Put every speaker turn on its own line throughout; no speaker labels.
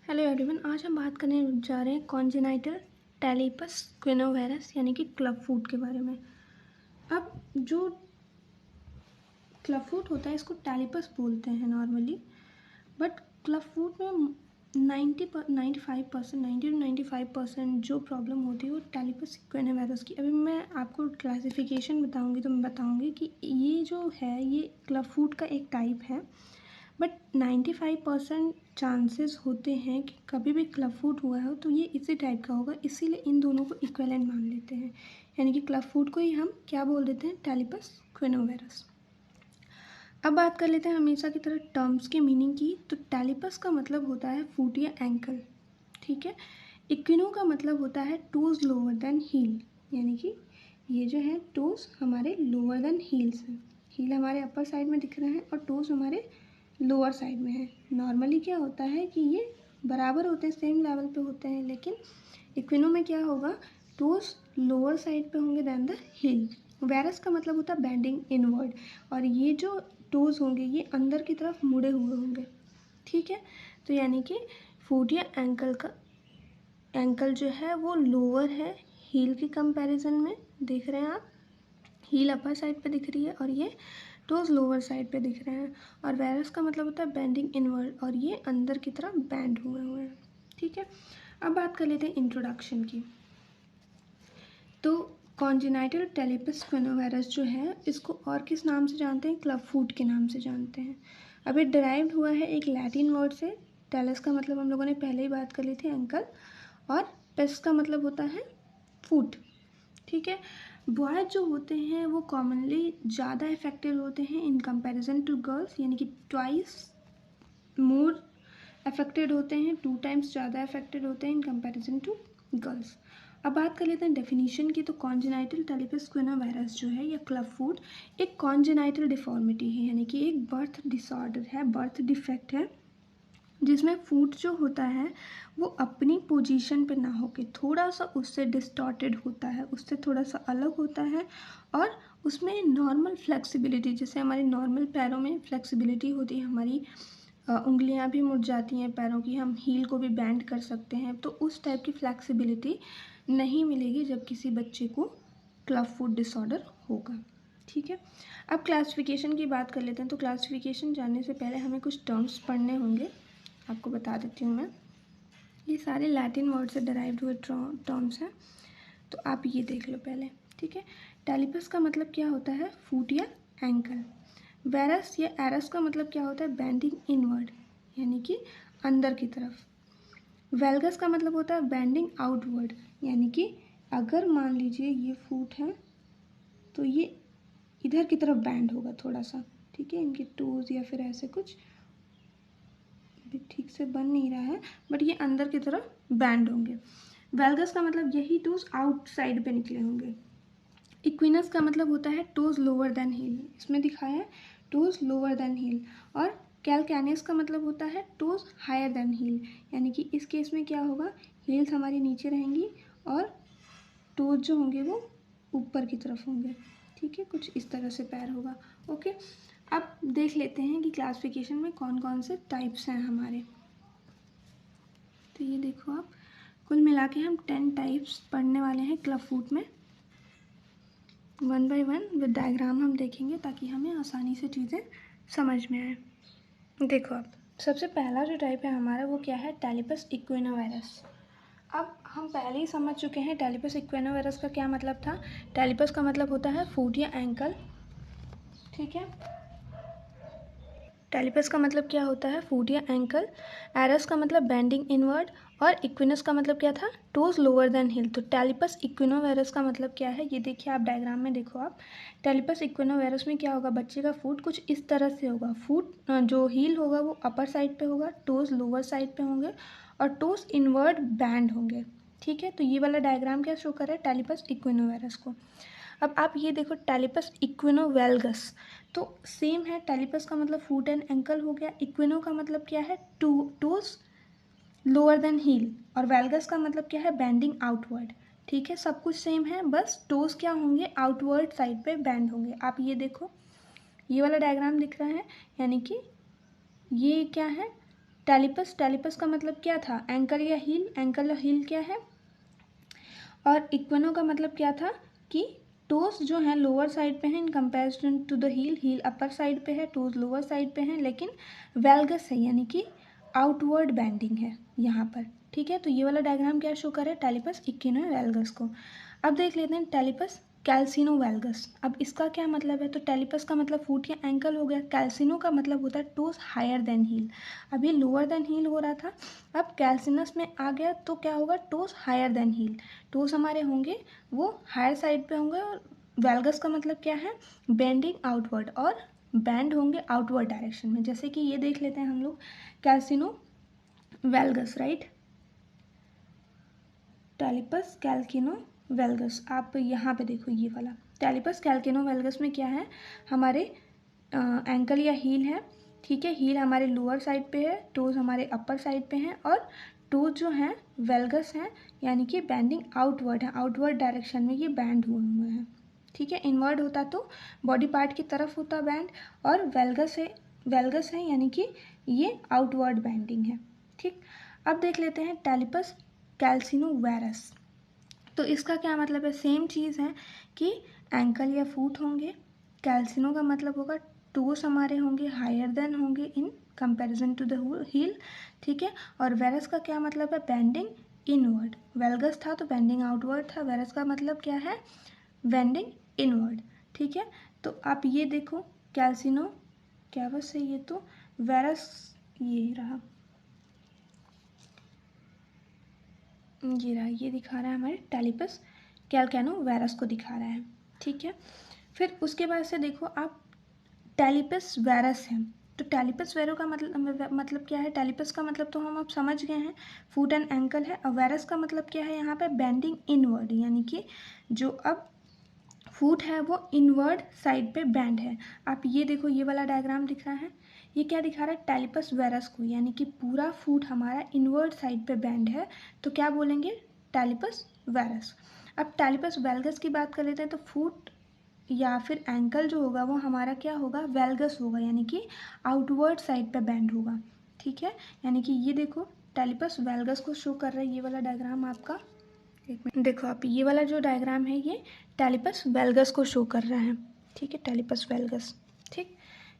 Hello everyone, आज हम बात करने जा रहे हैं कॉन्जेनाइटल टैलिपस स्क्विनोवायरस यानी कि क्लब फुट के बारे में। अब जो क्लब फुट होता है इसको टैलिपस बोलते हैं नॉर्मली, बट क्लब फुट में 90 to 95% जो प्रॉब्लम होती है वो टैलिपस स्क्विनोवायरस की। अभी मैं आपको क्लासिफिकेशन बताऊंगी तो मैं बताऊंगी कि ये जो है ये क्लब फुट का एक टाइप है, बट 95% चांसेस होते हैं कि कभी भी क्लब फुट हुआ हो तो ये इसी टाइप का होगा, इसीलिए इन दोनों को इक्विवेलेंट मान लेते हैं। यानी कि क्लब फुट को ही हम क्या बोल देते हैं, टैलिपस स्क्विनोवायरस। अब बात कर लेते हैं हमेशा की तरह टर्म्स के मीनिंग की। तो टैलिपस का मतलब होता है फुट या एंकल, ठीक है। इक्विनो का मतलब होता है टोज लोअर देन हील, यानी कि ये जो है टोज हमारे लोअर देन हील्स हैं। हील हमारे अपर साइड में दिख रहे हैं और टोज हमारे लोअर साइड में है। नॉर्मली क्या होता है कि ये बराबर होते हैं, सेम लेवल पे होते हैं, लेकिन इक्विनो में क्या होगा, टोज लोअर साइड पे होंगे देन द हील। वेरस का मतलब होता है बेंडिंग इनवर्ड, और ये जो टोज होंगे ये अंदर की तरफ मुड़े हुए होंगे, ठीक है। तो यानी कि फुट या एंकल जो है वो लोअर है हील के कंपैरिजन में। देख रहे हैं आप, हील अपर साइड पे दिख रही है और ये टोज लोअर साइड पे दिख रहे हैं। और वेरस का मतलब होता है बेंडिंग इनवर्ड, और ये अंदर की तरफ बेंड हुए हुए हैं, ठीक है। अब बात कर लेते हैं इंट्रोडक्शन की। तो कॉन्जेनाइटल टैलिपस स्क्विनोवायरस जो है इसको और किस नाम से जानते हैं, क्लब फुट के नाम से जानते हैं। अब ये डिराइव्ड हुआ है एक लैटिन वर्ड से। टेलस का मतलब हम लोगों ने पहले ही बात कर ली थी, एंकल, और पेस का मतलब होता है फुट, ठीक है। बॉयज जो होते हैं वो कॉमनली ज़्यादा इफेक्टेड होते हैं इन कंपैरिजन टू गर्ल्स, यानी कि ट्वाइस मोर अफेक्टेड होते हैं, 2 times ज़्यादा अफेक्टेड होते हैं इन कंपैरिजन टू गर्ल्स। अब बात कर लेते हैं डेफिनीशन की। तो कॉन्जेनाइटल टैलिपस स्क्विनोवायरस जो है या क्लब फुट एक कॉन्जेनाइटल डिफॉर्मिटी है, यानी कि एक बर्थ डिसऑर्डर है, बर्थ डिफेक्ट है, जिसमें फुट जो होता है वो अपनी पोजीशन पे ना होके थोड़ा सा उससे डिस्टॉर्टेड होता है, उससे थोड़ा सा अलग होता है, और उसमें नॉर्मल फ्लेक्सिबिलिटी, जैसे हमारे नॉर्मल पैरों में फ्लेक्सिबिलिटी होती है, हमारी उंगलियां भी मुड़ जाती हैं पैरों की, हम हील को भी बैंड कर सकते हैं, तो उस टाइप की फ्लेक्सिबिलिटी नहीं मिलेगी जब किसी बच्चे को क्लब फुट डिसऑर्डर होगा, ठीक है। अब क्लासिफिकेशन की बात कर लेते हैं। तो क्लासिफिकेशन जानने से पहले हमें कुछ टर्म्स पढ़ने होंगे, आपको बता देती हूँ मैं। ये सारे लैटिन वर्ड से डराइव्ड हुए टर्म्स हैं, तो आप ये देख लो पहले, ठीक है। टैलिपस का मतलब क्या होता है, फुट या एंकल। वेरस या एरस का मतलब क्या होता है, बेंडिंग इनवर्ड, यानी कि अंदर की तरफ। वेल्गस का मतलब होता है बेंडिंग आउटवर्ड, यानी कि अगर मान लीजिए ये फुट है तो ये इधर की तरफ बैंड होगा थोड़ा सा, ठीक है। इनके टोज या फिर ऐसे कुछ ठीक से बन नहीं रहा है, बट ये अंदर की तरफ बैंड होंगे। वेल्गस का मतलब यही टोज आउटसाइड पे निकले होंगे। इक्विनस का मतलब होता है टोज लोअर देन हील, इसमें दिखाया है टोज लोअर देन हील। और कैलकैनियस का मतलब होता है टोज हायर देन हील, यानी कि इस केस में क्या होगा, हील्स हमारी नीचे रहेंगी और टोज जो होंगे वो ऊपर की तरफ होंगे, ठीक है। कुछ इस तरह से पैर होगा, ओके। अब देख लेते हैं कि क्लासिफिकेशन में कौन कौन से टाइप्स हैं हमारे। तो ये देखो आप, कुल मिला के हम 10 टाइप्स पढ़ने वाले हैं क्लब फुट में। 1 by 1 विद डायग्राम हम देखेंगे ताकि हमें आसानी से चीज़ें समझ में आए। देखो आप, सबसे पहला जो टाइप है हमारा वो क्या है, टैलिपस इक्विनोवायरस। अब हम पहले ही समझ चुके हैं टैलिपस इक्विनोवायरस का क्या मतलब था। टैलिपस का मतलब होता है फुट या एंकल, ठीक है। टैलिपस का मतलब क्या होता है, फुट या एंकल। एरस का मतलब बेंडिंग इनवर्ड, और इक्विनस का मतलब क्या था, टोज लोअर देन हील। तो टैलिपस इक्विनोवायरस का मतलब क्या है, ये देखिए आप डायग्राम में देखो आप, टैलिपस इक्विनोवायरस में क्या होगा, बच्चे का फुट कुछ इस तरह से होगा। फुट जो हील होगा वो अपर साइड पे होगा, टोज लोअर साइड पे होंगे, और टोज इनवर्ड बैंड होंगे, ठीक है। तो ये वाला डायग्राम क्या शो कर रहा है, टैलिपस इक्विनोवायरस को। अब आप ये देखो टैलिपस इक्विनोवेल्गस, तो सेम है। टैलिपस का मतलब फुट एंड एंकल हो गया, इक्विनो का मतलब क्या है, टोज लोअर देन हील, और वेल्गस का मतलब क्या है, बेंडिंग आउटवर्ड, ठीक है। सब कुछ सेम है, बस टोज क्या होंगे, आउटवर्ड साइड पे बेंड होंगे। आप ये देखो, ये वाला डायग्राम दिख रहा है, यानी कि ये क्या है, टैलिपस, टैलिपस का मतलब क्या था, एंकल या हील, एंकल या हील क्या है, और इक्वेनो का मतलब क्या था कि टोस जो है लोअर साइड पे है in comparison to the heel, heel upper side पे है, टोस लोअर साइड पे है, लेकिन वेल्गस है यानी कि आउटवर्ड बेंडिंग है यहाँ पर। ठीक है, तो ये वाला डायग्राम क्या शो कर रहा है, टैलिपस इक्विनो वेल्गस को। अब देख लेते हैं टैलिपस कैल्सिनो वेल्गस। अब इसका क्या मतलब है, तो टैलिपस का मतलब फुट या एंकल हो गया, कैल्सिनो का मतलब होता है टोस हायर देन हील। अभी लोअर देन हील हो रहा था, अब कैल्सिनस में आ गया तो क्या होगा, toes higher than heel, toes हमारे होंगे वो हायर साइड पे होंगे, और वेल्गस का मतलब क्या है, बेंडिंग आउटवर्ड, और बैंड होंगे आउटवर्ड डायरेक्शन में। जैसे कि ये देख लेते हैं हम लोग कैल्सिनो वेल्गस, राइट, टैलिपस कैल्किनो वेल्गस। आप यहाँ पे देखो ये वाला टैलिपस कैल्किनो वेल्गस में क्या है, हमारे एंकल या हील है। ठीक है, हील हमारे लोअर साइड पे है, टोज हमारे अपर साइड पे हैं, और टोज जो हैं वेल्गस हैं, यानी कि बैंडिंग आउटवर्ड है, आउटवर्ड डायरेक्शन में ये बैंड हुए हुए हैं। ठीक है, इनवर्ड होता तो बॉडी पार्ट की तरफ होता बैंड, और वेल्गस है यानी कि ये आउटवर्ड बैंडिंग है। ठीक, अब देख लेते हैं टैलिपस कैल्सिनो वेरस। तो इसका क्या मतलब है, सेम चीज़ है कि एंकल या फुट होंगे, कैल्सिनो का मतलब होगा टोस हमारे होंगे हायर देन होंगे in comparison to the heel. ठीक है, और वेरस का क्या मतलब है, बेंडिंग इनवर्ड, वेल्गस था तो बेंडिंग आउटवर्ड था, वेरस का मतलब क्या है, बेंडिंग इनवर्ड। ठीक है, तो आप ये देखो कैल्सिनो क्या बस है, ये तो वेरस ये रहा, ये दिखा रहा है हमारे टैलिपस कैल्केनो वेरस को दिखा रहा है। ठीक है, फिर उसके बाद से देखो आप टैलिपस वेरस है, तो टैलिपस वेरो का मतलब क्या है, टैलिपस का मतलब तो हम अब समझ गए हैं, फुट एंड एंकल है, और वेरस का मतलब क्या है यहाँ पे, बेंडिंग इनवर्ड, यानी कि जो अब फुट है वो इनवर्ड साइड पे बैंड है। आप ये देखो ये वाला डायग्राम दिख रहा है, ये क्या दिखा रहा है, टैलिपस वेरस को, यानी कि पूरा फुट हमारा इनवर्ड साइड पे बैंड है, तो क्या बोलेंगे, टैलिपस वेरस। अब टैलिपस वेल्गस की बात कर लेते हैं, तो फुट या फिर एंकल जो होगा वो हमारा क्या होगा, वेल्गस होगा, यानी कि आउटवर्ड साइड पे बैंड होगा। ठीक है, यानी कि ये देखो टैलिपस वेल्गस को शो कर रहा है ये वाला डायग्राम आपका। एक मिनट देखो आप, ये वाला जो डायग्राम है ये टैलिपस वेल्गस को शो कर रहा है। ठीक है, टैलिपस वेल्गस, ठीक,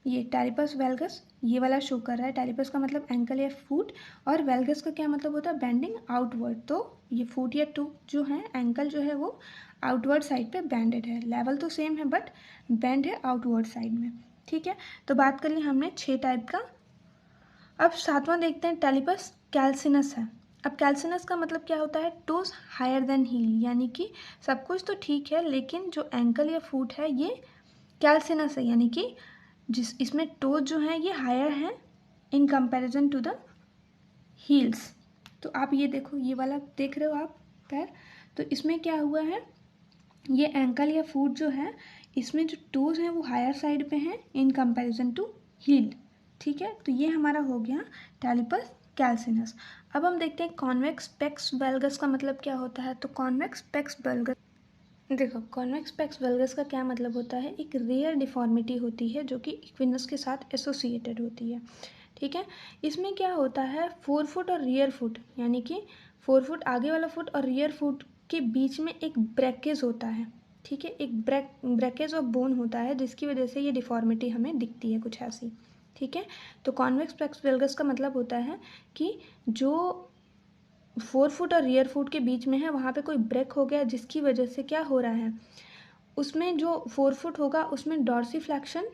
ये टैलिपस वेल्गस ये वाला शो कर रहा है, टैलिपस का मतलब एंकल या फुट, और वेल्गस का क्या मतलब होता है, बेंडिंग आउटवर्ड। तो ये फुट या टू जो है एंकल जो है वो आउटवर्ड साइड पे बेंडेड है, लेवल तो सेम है बट बेंड है आउटवर्ड साइड में। ठीक है, तो बात कर ली हमने 6 टाइप का। अब 7वां देखते हैं, टैलिपस कैल्सिनस है। अब कैल्सिनस का मतलब क्या होता है, टोस हायर देन हील, यानी कि सब कुछ तो ठीक है लेकिन जो एंकल या फुट है ये कैल्सिनस है, यानी कि जिस इसमें टोस जो है ये हायर है in comparison to the heels. तो आप ये देखो ये वाला देख रहे हो आप पैर, तो इसमें क्या हुआ है, ये एंकल या फुट जो है इसमें जो टोज हैं वो हायर साइड पे हैं इन कंपैरिजन टू हील। ठीक है, तो ये हमारा हो गया टैलिपस कैल्सिनस। अब हम देखते हैं कॉन्वेक्स पेक्स वेल्गस का मतलब क्या होता है। तो कॉन्वेक्स पेक्स वेल्गस, देखो कॉन्वेक्स पेक्स वेल्गस का क्या मतलब होता है, एक रेयर डिफॉर्मिटी होती है जो कि इक्विनस के साथ एसोसिएटेड होती है। ठीक है, इसमें क्या होता है, 4 फुट और रियर फुट, यानी कि 4 फुट आगे वाला फुट और रियर फुट के बीच में एक ब्रेकेज होता है। ठीक है, एक ब्रेकेज ऑफ बोन होता है जिसकी वजह से ये डिफॉर्मिटी हमें दिखती है कुछ ऐसी। ठीक है, तो कॉन्वेक्स पेक्स वेल्गस का मतलब होता है कि जो 4 फुट और रियर फुट के बीच में है वहाँ पे कोई ब्रेक हो गया जिसकी वजह से क्या हो रहा है, उसमें जो 4 फुट होगा उसमें डॉर्सीफ्लेक्शन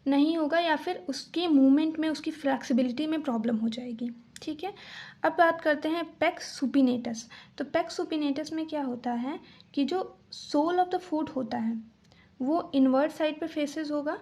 नहीं होगा, या फिर उसके मूवमेंट में उसकी फ्लेक्सिबिलिटी में प्रॉब्लम हो जाएगी। ठीक है, अब बात करते हैं पेक्स सुपिनेटस। तो पेक्स सुपिनेटस में क्या होता है कि जो सोल ऑफ द फुट होता है वो इनवर्ट साइड पे फेसेस होगा।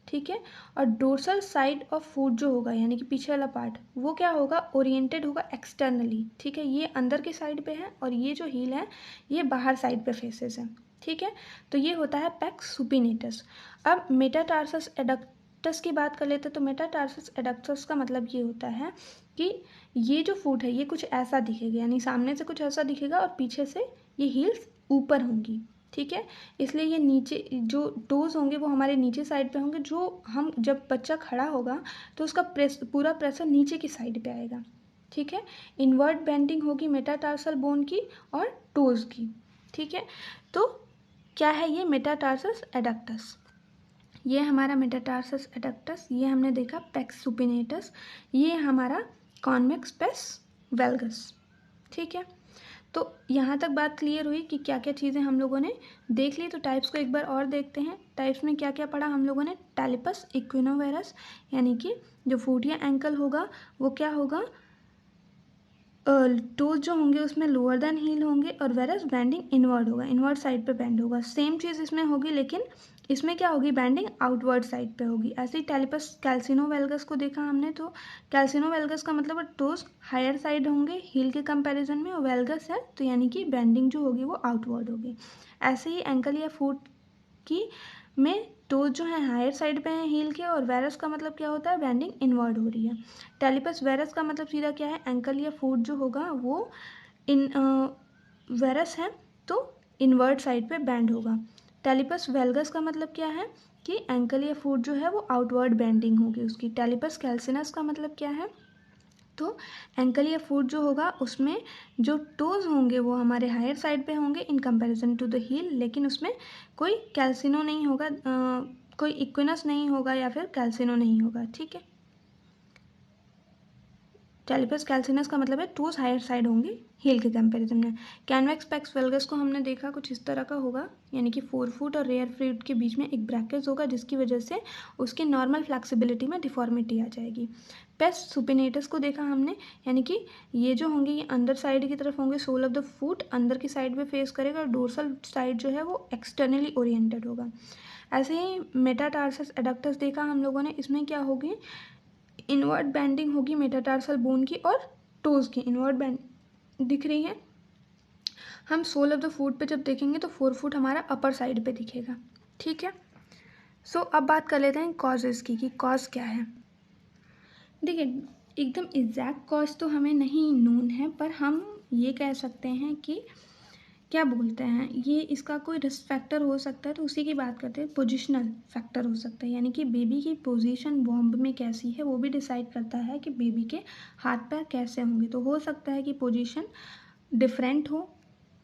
ठीक है, और डोर्सल साइड ऑफ फुट जो होगा यानी कि पीछे वाला पार्ट वो क्या होगा, ओरिएंटेड होगा एक्सटर्नली। ठीक है, ये अंदर के साइड पे है और ये जो हील है ये बाहर साइड पे फेसेस है। ठीक है, तो ये होता है पेक्स सुपिनेटस। अब मेटाटार्सस एडक्टस की बात कर लेते हैं। तो मेटाटार्सस एडक्टस का मतलब ये होता है कि ये जो फुट है ये कुछ ऐसा दिखेगा, यानी सामने से कुछ ऐसा दिखेगा और पीछे से ये हील्स ऊपर होंगी। ठीक है। इसलिए ये नीचे जो टोज होंगे वो हमारे नीचे साइड पे होंगे, जो हम जब बच्चा खड़ा होगा तो उसका पूरा प्रेशर नीचे की साइड पे आएगा। ठीक है। इनवर्ट बेंडिंग होगी मेटाटार्सल बोन की और टोज की। ठीक है। तो क्या है ये मेटाटार्सस एडक्टस, ये हमारा मेटाटार्सस एडक्टस, ये हमने देखा पेक्स सुपिनेटस, ये हमारा कॉन्वेक्स पेस वेल्गस। ठीक है। तो यहाँ तक बात क्लियर हुई कि क्या क्या चीज़ें हम लोगों ने देख ली। तो टाइप्स को एक बार और देखते हैं। टाइप्स में क्या क्या पढ़ा हम लोगों ने? टैलिपस इक्विनोवेरस, यानी कि जो फुट या एंकल होगा वो क्या होगा, टोज जो होंगे उसमें लोअर देन हील होंगे, और वेरस बेंडिंग इनवर्ड होगा, इनवर्ड साइड पे बेंड होगा। सेम चीज़ इसमें होगी, लेकिन इसमें क्या होगी, बेंडिंग आउटवर्ड साइड पे होगी। ऐसे ही टेलिपस कैल्सिनोवेल्गस को देखा हमने, तो कैल्सिनोवेल्गस का मतलब टोज हायर साइड होंगे हील के कंपैरिजन में, और वेल्गस है तो यानी कि बेंडिंग जो होगी वो आउटवर्ड होगी। ऐसे ही एंकल या फुट की में टोज जो है हायर साइड पे हैं हील के, और वेरस का मतलब क्या होता है, बेंडिंग इनवर्ड हो रही है। टेलिपस वेरस का मतलब सीधा क्या है, एंकल या फुट जो होगा वो इन वेरस है तो इनवर्ड साइड पे बेंड होगा। टेलिपस वेल्गस का मतलब क्या है कि एंकल या फुट जो है वो आउटवर्ड बेंडिंग होगी उसकी। टेलिपस कैल्सिनस का मतलब क्या है, तो एंकल या फुट जो होगा उसमें जो टोज होंगे वो हमारे हायर साइड पे होंगे in comparison to the heel, लेकिन उसमें कोई कैल्सिनो नहीं होगा, कोई इक्विनस नहीं होगा या फिर कैल्सिनो नहीं होगा। ठीक है। टेलिपस कैल्सिनस का मतलब है टोज हायर साइड होंगे हील के कंपैरिजन में। कैनवेक्स पेक्स वेल्गस को हमने देखा कुछ इस तरह का होगा, यानी कि फोरफुट और रेयर फुट के बीच में एक ब्रैकेट होगा जिसकी वजह से उसकी नॉर्मल फ्लेक्सिबिलिटी में डिफॉर्मिटी आ जाएगी। पेस सुपिनेटस को देखा हमने, यानी कि ये जो होंगे ये अंदर साइड की तरफ होंगे, सोल ऑफ द फुट अंदर की साइड में फेस करेगा, और डोर्सल साइड जो है वो एक्सटर्नली ओरिएंटेड होगा। ऐसे ही मेटाटार्सस एडक्टस देखा हम लोगों ने, इसमें क्या होगी, इनवर्ट बेंडिंग होगी मेटाटार्सल बोन की और टोज की, इनवर्ट बेंड दिख रही है। हम सोल ऑफ द फुट पे जब देखेंगे तो फोरफुट हमारा अपर साइड पे दिखेगा। ठीक है। सो अब बात कर लेते हैं कॉजेज़ की कि कॉज क्या है। देखिए, एकदम एग्जैक्ट कॉज तो हमें नहीं नोन है, पर हम ये कह सकते हैं कि क्या बोलते हैं, ये इसका कोई रिस्क फैक्टर हो सकता है, तो उसी की बात करते हैं। पोजिशनल फैक्टर हो सकता है, यानी कि बेबी की पोजीशन वॉम्ब में कैसी है वो भी डिसाइड करता है कि बेबी के हाथ पैर कैसे होंगे। तो हो सकता है कि पोजीशन डिफरेंट हो,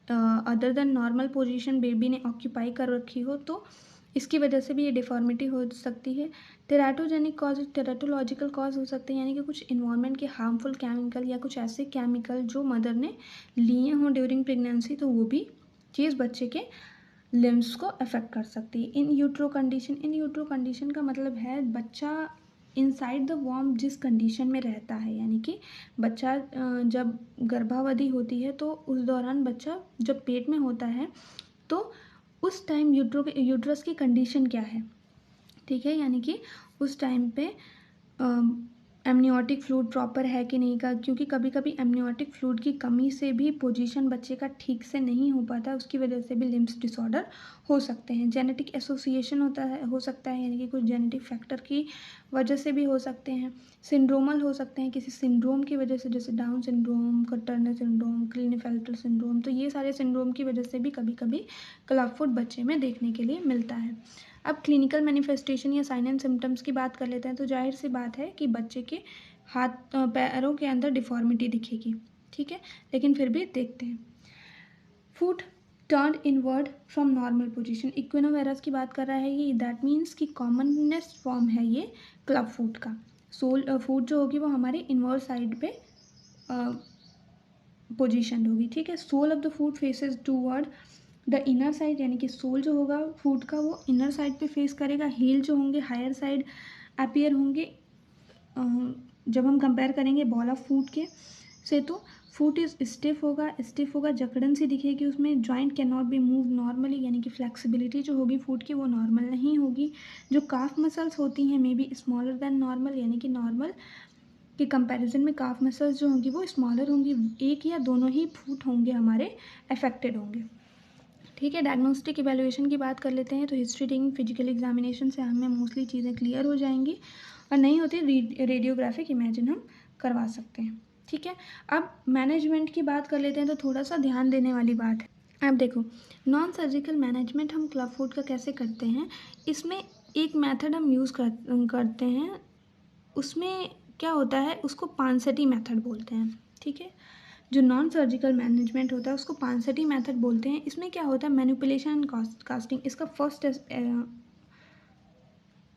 other than normal position baby ने ऑक्यूपाई कर रखी हो, तो इसकी वजह से भी ये डिफॉर्मिटी हो सकती है। टेराटोजेनिक कॉज, टेराटोलॉजिकल कॉज हो सकते हैं, यानी कि कुछ इन्वायरमेंट के हार्मफुल केमिकल या कुछ ऐसे केमिकल जो मदर ने लिए हों ड्यूरिंग प्रेगनेंसी, तो वो भी चीज़ बच्चे के लिम्स को अफेक्ट कर सकती है। इन यूट्रो कंडीशन, इन यूट्रो कंडीशन का मतलब है बच्चा इनसाइड द वॉर्म जिस कंडीशन में रहता है, यानी कि बच्चा जब गर्भावधि होती है तो उस दौरान बच्चा जब पेट में होता है तो उस टाइम यूट्रस की कंडीशन क्या है। ठीक है। यानी कि उस टाइम पे एमनियोटिक फ्लूइड प्रॉपर है कि नहीं का, क्योंकि कभी कभी एमनियोटिक फ्लूइड की कमी से भी पोजीशन बच्चे का ठीक से नहीं हो पाता, उसकी वजह से भी लिम्स डिसऑर्डर हो सकते हैं। जेनेटिक एसोसिएशन हो सकता है, यानी कि कुछ जेनेटिक फैक्टर की वजह से भी हो सकते हैं। सिंड्रोमल हो सकते हैं किसी सिंड्रोम की वजह से, जैसे Down syndrome, Turner syndrome, Klinefelter syndrome, तो ये सारे सिंड्रोम की वजह से भी कभी कभी क्लबफुट बच्चे में देखने के लिए मिलता है। अब क्लिनिकल मैनिफेस्टेशन या साइन एंड सिम्टम्स की बात कर लेते हैं, तो जाहिर सी बात है कि बच्चे के हाथ पैरों के अंदर डिफॉर्मिटी दिखेगी। ठीक है। लेकिन फिर भी देखते हैं। Foot turn inward from normal position, equinovarus की बात कर रहा है ये, दैट मीन्स कि कॉमनेस्ट फॉर्म है ये क्लब फुट का। सोल फुट जो होगी वो हमारे इनवर्ड साइड पे पोजीशन होगी। ठीक है। Sole of the foot faces toward the inner side, यानी कि सोल जो होगा फुट का वो इनर साइड पे फेस करेगा। हील जो होंगे हायर साइड अपीयर होंगे। जब हम कंपेयर करेंगे बॉल ऑफ फुट के से, तो फुट इज स्टिफ होगा, जकड़न सी दिखेगी उसमें। Joint can not be move normally, यानी कि फ्लेक्सिबिलिटी जो होगी फुट की वो नॉर्मल नहीं होगी। जो काफ मसल्स होती हैं may be smaller than normal, यानी कि नॉर्मल के कंपैरिजन में काफ मसल्स जो होंगी वो स्मॉलर होंगी। एक या दोनों ही फुट होंगे हमारे अफेक्टेड होंगे। ठीक है। डायग्नोस्टिक इवैल्यूएशन की बात कर लेते हैं, तो हिस्ट्री टेकिंग, फिजिकल एग्जामिनेशन से हमें मोस्टली चीज़ें क्लियर हो जाएंगी, और नहीं होती रेडियोग्राफिक इमेजिन हम करवा सकते हैं। ठीक है। अब मैनेजमेंट की बात कर लेते हैं, तो थोड़ा सा ध्यान देने वाली बात है। अब देखो, नॉन सर्जिकल मैनेजमेंट हम क्लब फूड का कैसे करते हैं। इसमें एक मेथड हम यूज़ करते हैं, उसमें क्या होता है, उसको पानसेटी मेथड बोलते हैं। ठीक है, जो नॉन सर्जिकल मैनेजमेंट होता है उसको पानसेटी मेथड बोलते हैं। इसमें क्या होता है, मैनिपुलेशन एंड कास्टिंग। इसका फर्स्ट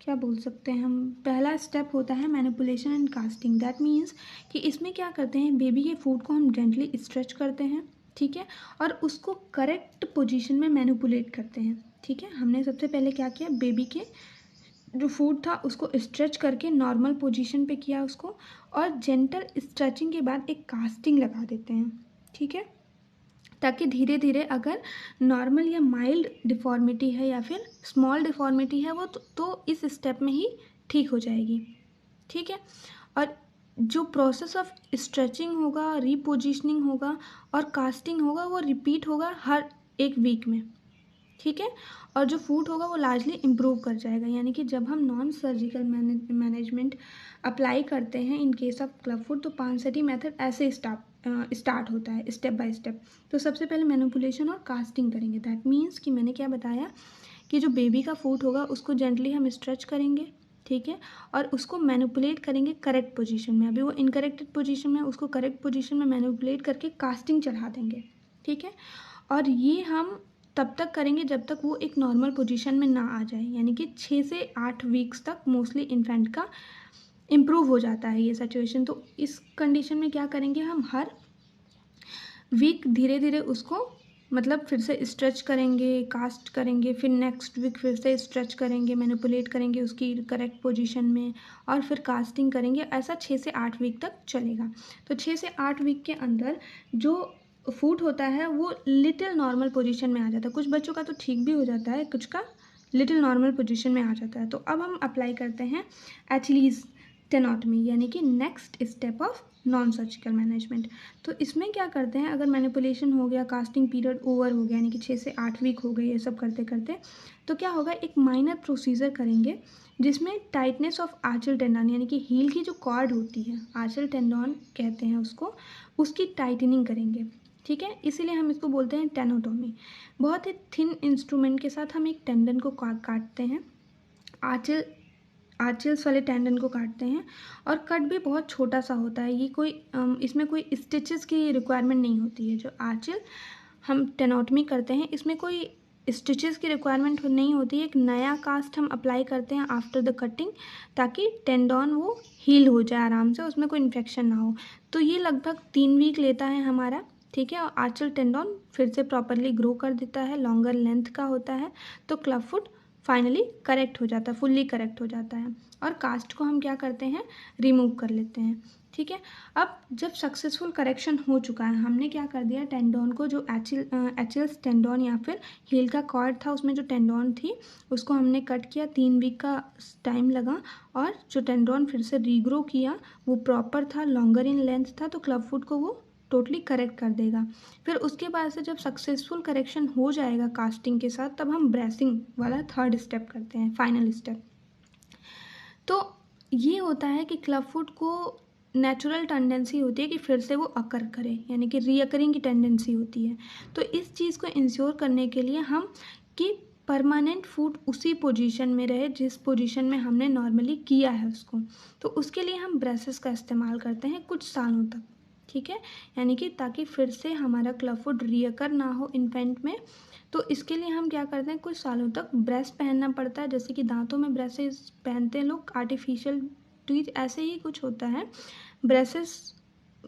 क्या बोल सकते हैं हम, पहला स्टेप होता है manipulation and casting. That means कि इसमें क्या करते हैं, बेबी के फूड को हम जेंटली स्ट्रेच करते हैं, ठीक है, और उसको करेक्ट पोजीशन में मैनिपुलेट करते हैं। ठीक है, हमने सबसे पहले क्या किया, बेबी के जो फूड था उसको स्ट्रेच करके नॉर्मल पोजीशन पे किया उसको, और जेंटल स्ट्रेचिंग के बाद एक कास्टिंग लगा देते हैं। ठीक है, ताकि धीरे धीरे अगर नॉर्मल या माइल्ड डिफॉर्मिटी है या फिर स्मॉल डिफॉर्मिटी है वो तो इस स्टेप में ही ठीक हो जाएगी। ठीक है, और जो प्रोसेस ऑफ स्ट्रेचिंग होगा, रीपोजिशनिंग होगा और कास्टिंग होगा वो रिपीट होगा हर एक वीक में। ठीक है, और जो फूड होगा वो लार्जली इम्प्रूव कर जाएगा। यानी कि जब हम नॉन सर्जिकल मैनेजमेंट अप्लाई करते हैं in case of club food, तो पानसेटी मेथड ऐसे स्टार्ट होता है स्टेप बाय स्टेप। तो सबसे पहले मैनिपुलेशन और कास्टिंग करेंगे। दैट मीन्स कि मैंने क्या बताया कि जो बेबी का फूड होगा उसको जेंटली हम स्ट्रेच करेंगे, ठीक है, और उसको मैनिपुलेट करेंगे करेक्ट पोजीशन में। अभी वो इनकरेक्ट पोजीशन में, उसको करेक्ट पोजीशन में मैनिपुलेट करके कास्टिंग चढ़ा देंगे। ठीक है, और ये हम तब तक करेंगे जब तक वो एक नॉर्मल पोजीशन में ना आ जाए, यानी कि 6 से 8 वीक्स तक मोस्टली इन्फेंट का इम्प्रूव हो जाता है ये सिचुएशन। तो इस कंडीशन में क्या करेंगे, हम हर वीक धीरे धीरे उसको मतलब फिर से स्ट्रेच करेंगे, कास्ट करेंगे, फिर नेक्स्ट वीक फिर से स्ट्रेच करेंगे, मैनिपुलेट करेंगे उसकी करेक्ट पोजीशन में, और फिर कास्टिंग करेंगे। ऐसा 6 से 8 वीक तक चलेगा। तो 6 से 8 वीक के अंदर जो फूड होता है वो लिटिल नॉर्मल पोजीशन में आ जाता है। कुछ बच्चों का तो ठीक भी हो जाता है, कुछ का लिटिल नॉर्मल पोजीशन में आ जाता है। तो अब हम अप्लाई करते हैं एचलीज टेनोटमी, यानी कि next step of non surgical management. तो इसमें क्या करते हैं, अगर मैनिपुलेशन हो गया, कास्टिंग पीरियड ओवर हो गया, यानी कि 6 से 8 वीक हो गए ये सब करते करते, तो क्या होगा, एक माइनर प्रोसीजर करेंगे जिसमें टाइटनेस ऑफ आर्चल टेंडन, यानी कि हील की जो कॉर्ड होती है, आर्चल टेंडन कहते हैं उसको, उसकी टाइटनिंग करेंगे। ठीक है, इसीलिए हम इसको बोलते हैं टेनोटोमी। बहुत ही थिन इंस्ट्रूमेंट के साथ हम एक टेंडन को काटते हैं, आर्चल्स वाले टेंडन को काटते हैं, और कट भी बहुत छोटा सा होता है। ये कोई इसमें कोई स्टिचेस की रिक्वायरमेंट नहीं होती है। जो आर्चल हम टेनोटमी करते हैं इसमें कोई स्टिचेस की रिक्वायरमेंट नहीं होती है। एक नया कास्ट हम अप्लाई करते हैं आफ्टर द कटिंग, ताकि टेंडन वो हील हो जाए आराम से, उसमें कोई इन्फेक्शन ना हो। तो ये लगभग 3 वीक लेता है हमारा। ठीक है, और आर्चल टेंडन फिर से प्रॉपरली ग्रो कर देता है, लॉन्गर लेंथ का होता है। तो क्लब फुट फाइनली करेक्ट हो जाता है, फुल्ली करेक्ट हो जाता है, और कास्ट को हम क्या करते हैं, रिमूव कर लेते हैं। ठीक है, अब जब सक्सेसफुल करेक्शन हो चुका है, हमने क्या कर दिया, टेंडन को, जो एचिल्स टेंडन या फिर हील का कॉर्ड था उसमें जो टेंडन थी उसको हमने कट किया, 3 वीक का टाइम लगा, और जो टेंडन फिर से रीग्रो किया वो प्रॉपर था, लॉन्गर इन लेंथ था, तो क्लब फुट को वो टोटली करेक्ट कर देगा। फिर उसके बाद से जब सक्सेसफुल करेक्शन हो जाएगा कास्टिंग के साथ, तब हम ब्रेसिंग वाला 3rd स्टेप करते हैं, फाइनल स्टेप। तो ये होता है कि क्लब फुट को नेचुरल टेंडेंसी होती है कि फिर से वो अकर करे, यानी कि रीअकरिंग की टेंडेंसी होती है। तो इस चीज़ को इंश्योर करने के लिए हम कि परमानेंट फूड उसी पोजीशन में रहे जिस पोजीशन में हमने नॉर्मली किया है उसको, तो उसके लिए हम ब्रेसेस का इस्तेमाल करते हैं कुछ सालों तक। ठीक है, यानी कि ताकि फिर से हमारा क्लब फुट रीअकर ना हो इन्फेंट में। तो इसके लिए हम क्या करते हैं, कुछ सालों तक ब्रेस पहनना पड़ता है, जैसे कि दांतों में ब्रेसेस पहनते हैं लोग, आर्टिफिशियल टीथ, ऐसे ही कुछ होता है, ब्रेसेस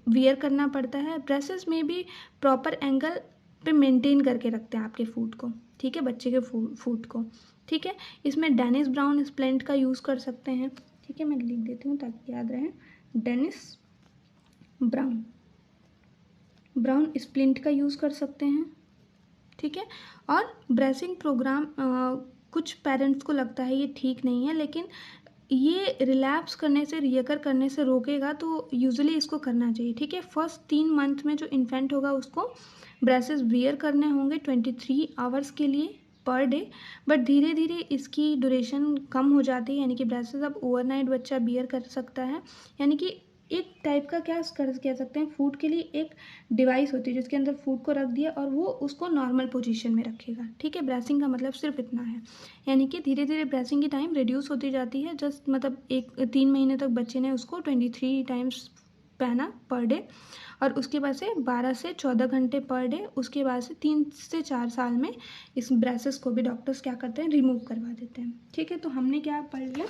वियर करना पड़ता है। ब्रेसेस में भी प्रॉपर एंगल पे मेंटेन करके रखते हैं आपके फूड को। ठीक है, बच्चे के फूड को। ठीक है, इसमें डेनिस ब्राउन स्प्लेंट का यूज़ कर सकते हैं। ठीक है, मैं लिख देती हूँ ताकि याद रहे, डेनिस ब्राउन स्प्लिंट का यूज़ कर सकते हैं। ठीक है, और ब्रेसिंग प्रोग्राम कुछ पेरेंट्स को लगता है ये ठीक नहीं है, लेकिन ये रिलैप्स करने से, रीअकर करने से रोकेगा, तो यूजुअली इसको करना चाहिए। ठीक है, फर्स्ट 3 मंथ में जो इन्फेंट होगा उसको ब्रेसेस वियर करने होंगे 23 आवर्स के लिए पर डे, बट धीरे धीरे इसकी ड्यूरेशन कम हो जाती है, यानी कि ब्रेसेस अब ओवरनाइट बच्चा बियर कर सकता है, यानी कि एक टाइप का क्या कह सकते हैं, फूड के लिए एक डिवाइस होती है जिसके अंदर फूड को रख दिया और वो उसको नॉर्मल पोजीशन में रखेगा। ठीक है, ब्रेसिंग का मतलब सिर्फ इतना है, यानी कि धीरे धीरे ब्रेसिंग की टाइम रिड्यूस होती जाती है। जस्ट मतलब 3 महीने तक बच्चे ने उसको 23 टाइम्स पहना पर डे, और उसके बाद से 12 से 14 घंटे पर डे। उसके बाद से 3 से 4 साल में इस ब्रेसेस को भी डॉक्टर्स क्या करते हैं, रिमूव करवा देते हैं। ठीक है, तो हमने क्या पढ़ लिया,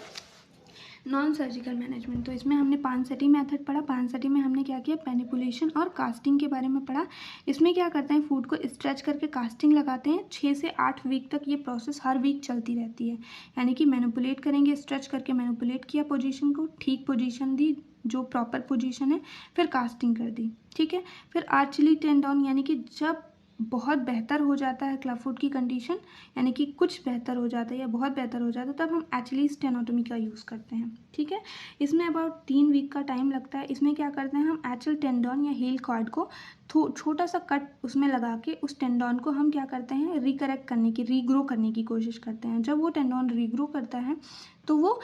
नॉन सर्जिकल मैनेजमेंट। तो इसमें हमने पानसेटी मेथड पढ़ा। पानसेटी में हमने क्या किया, मैनिपुलेशन और कास्टिंग के बारे में पढ़ा। इसमें क्या करते हैं, फूड को स्ट्रेच करके कास्टिंग लगाते हैं। 6 से 8 वीक तक ये प्रोसेस हर वीक चलती रहती है, यानी कि मैनिपुलेट करेंगे, स्ट्रेच करके मैनिपुलेट किया पोजीशन को, ठीक पोजीशन दी जो प्रॉपर पोजीशन है, फिर कास्टिंग कर दी। ठीक है, फिर आर्चली टेंडन, यानी कि जब बहुत बेहतर हो जाता है क्लबफुट की कंडीशन, यानी कि कुछ बेहतर हो जाता है या बहुत बेहतर हो जाता है, तब हम एचली स्टेनोटोमी का यूज़ करते हैं। ठीक है, इसमें अबाउट 3 वीक का टाइम लगता है। इसमें क्या करते हैं, हम एचल टेंडन या हील कॉर्ड को छोटा सा कट उसमें लगा के उस टेंडन को हम क्या करते हैं, रिकरेक्ट करने की, रीग्रो करने की कोशिश करते हैं। जब वो टेंडन रीग्रो करता है तो वो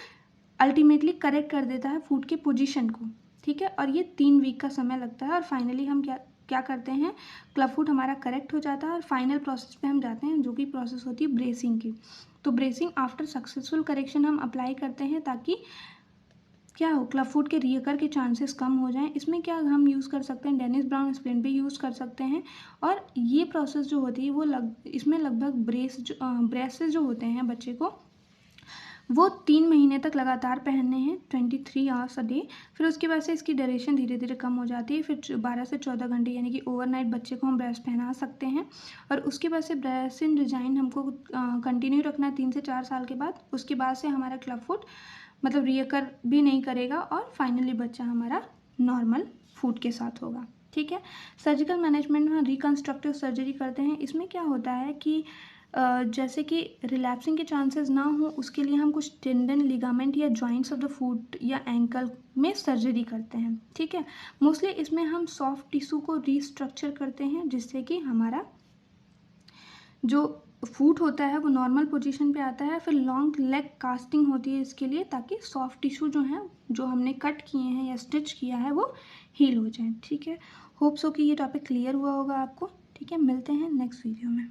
अल्टीमेटली करेक्ट कर देता है फूड के पोजीशन को। ठीक है, और ये 3 वीक का समय लगता है। और फाइनली हम क्या करते हैं, क्लबफुट हमारा करेक्ट हो जाता है और फाइनल प्रोसेस पे हम जाते हैं, जो कि प्रोसेस होती है ब्रेसिंग की। तो ब्रेसिंग आफ्टर सक्सेसफुल करेक्शन हम अप्लाई करते हैं ताकि क्या हो, क्लबफुट के रीअकर के चांसेस कम हो जाएं। इसमें क्या हम यूज़ कर सकते हैं, डेनिस ब्राउन स्प्लिंट भी यूज़ कर सकते हैं। और ये प्रोसेस जो होती है वो इसमें लगभग ब्रेसेस जो होते हैं बच्चे को, वो 3 महीने तक लगातार पहनने हैं, 23 आवर्स अ डे। फिर उसके बाद से इसकी ड्यूरेशन धीरे धीरे कम हो जाती है। फिर 12 से 14 घंटे, यानी कि ओवरनाइट बच्चे को हम ब्रेस पहना सकते हैं। और उसके बाद से ब्रेस इन डिजाइन हमको कंटिन्यू रखना है 3 से 4 साल के बाद। उसके बाद से हमारा क्लबफुट मतलब रियकर भी नहीं करेगा और फाइनली बच्चा हमारा नॉर्मल फूड के साथ होगा। ठीक है, सर्जिकल मैनेजमेंट में रिकन्स्ट्रक्टिव सर्जरी करते हैं। इसमें क्या होता है कि जैसे कि रिलैप्सिंग के चांसेस ना हो, उसके लिए हम कुछ टेंडन, लिगामेंट या जॉइंट्स ऑफ द फुट या एंकल में सर्जरी करते हैं। ठीक है, मोस्टली इसमें हम सॉफ्ट टिश्यू को रीस्ट्रक्चर करते हैं, जिससे कि हमारा जो फूट होता है वो नॉर्मल पोजीशन पे आता है। फिर लॉन्ग लेग कास्टिंग होती है इसके लिए, ताकि सॉफ्ट टिश्यू जो है, जो हमने कट किए हैं या स्टिच किया है, वो हील हो जाए। ठीक है, होप सो कि ये टॉपिक क्लियर हुआ होगा आपको। ठीक है, मिलते हैं नेक्स्ट वीडियो में।